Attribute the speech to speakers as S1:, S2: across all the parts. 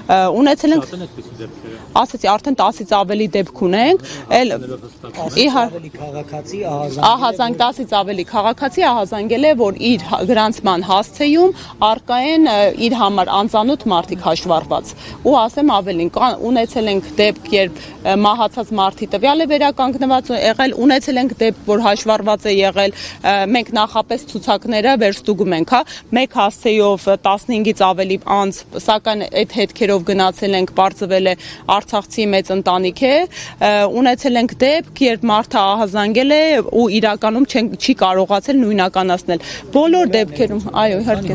S1: ունեցել ենք ասացի արդեն 10-ից ավելի դեպք ունենք, ահազանգ 10-ից ավելի քաղաքացի ահազանգել է, որ իր գրանցման հասցեում առկա են իր համար անծանոթ մարդիկ հաշվառված։ Ու ասեմ ավելին, ունեցել ենք դեպք, երբ մահացած մարդի տվյալ է վերականգնված եղել, ունեցել ենք դեպք, որ հաշվառված է եղել, մենք նախապես ցուցակները վերստուգում ենք, հա, մեկ հասցեով 15-ից ավելի անձ, սակայն այդ հետքերով գնացել ենք, բարձվել է Արցախցի մեծ ընտանիք է, ունեցել ենք դեպք, երբ մարդը ահազանգել է ու իրականում չի կարողացել նույնականացնել։ Բոլոր դեպքերում, այո, իհարկե։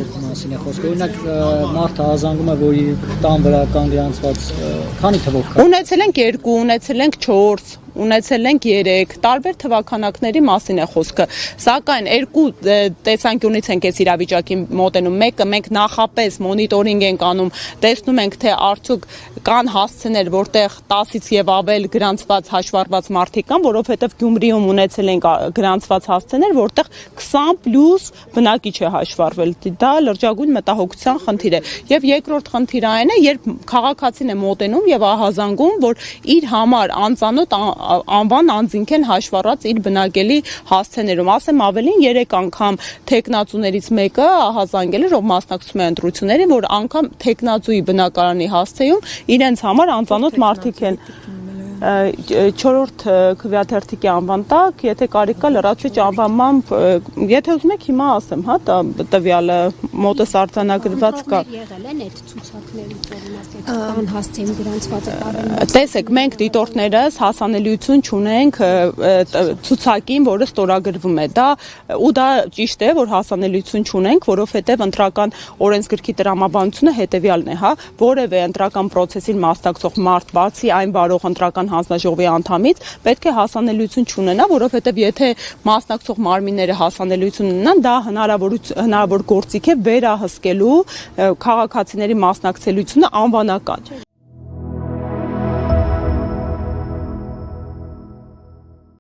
S2: Օրինակ մարդը ահազանգում է, որ իր տան վրա կան գրանցված քանի թվով կա։
S1: Ունեցել ենք 2, ունեցել ենք 4, ունեցել ենք 3, տարբեր թվականակների մասին է խոսքը, սակայն երկու տեսանկյունից ենք այս իրավիճակի մոտենում, մեկը մենք նախապես մոնիտորինգ ենք անում, տեսնում ենք, թե արդյոք կան հասցեներ, որտեղ 10-ից եւ ավել գրանցված հաշվառված մարդիկ կան, որովհետեւ Գյումրիում ունեցել ենք գրանցված հասցեներ, որտեղ 20+ բնակիչ է հաշվառվել, դա լրջագույն մտահոգության խնդիր է, եւ երկրորդ խնդիրը այն է, երբ քաղաքացին է մոտենում եւ ահազանգում, որ իր համար անծանոթ անվան անձինք են հաշվառած իր բնակելի հասցեներում, ասեմ ավելին 3 անգամ թեկնածուներից մեկը ահազանգել էր, ով մասնակցում է ընտրություններին, որ անգամ թեկնածուի բնակարանի հասցեում իրենց համար անծանոթ մարդիկ են 4-րդ քվեաթերթիկի անվան տակ, եթե կարիք կա լրացուցիչ անվանմամբ, եթե ուզում եք հիմա ասեմ, հա, տվյալը մոտս արձանագրված կա։
S3: Եղել են այդ ցուցակներից օրինակ կան հասցեին գրանցված
S1: Տեսեք, մենք դիտորդներս հասանելիություն չունենք ցուցակին, որը ստորագրվում է, ու դա ճիշտ է, որ հասանելիություն չունենք, որովհետև ընտրական օրենսգրքի տրամաբանությունը հետևյալն է, հա, որևէ ընտրական process-ին մասնակցող մարդ, բացի այն բարող ընտրական հանձնաժողովի անդամից պետք է հասանելիություն չունենա, որովհետև եթե մասնակցող մարմինները հասանելիություն ունենան, դա հնարավոր գործիք է վերահսկելու քաղաքացիների մասնակցելիությունը անվանական։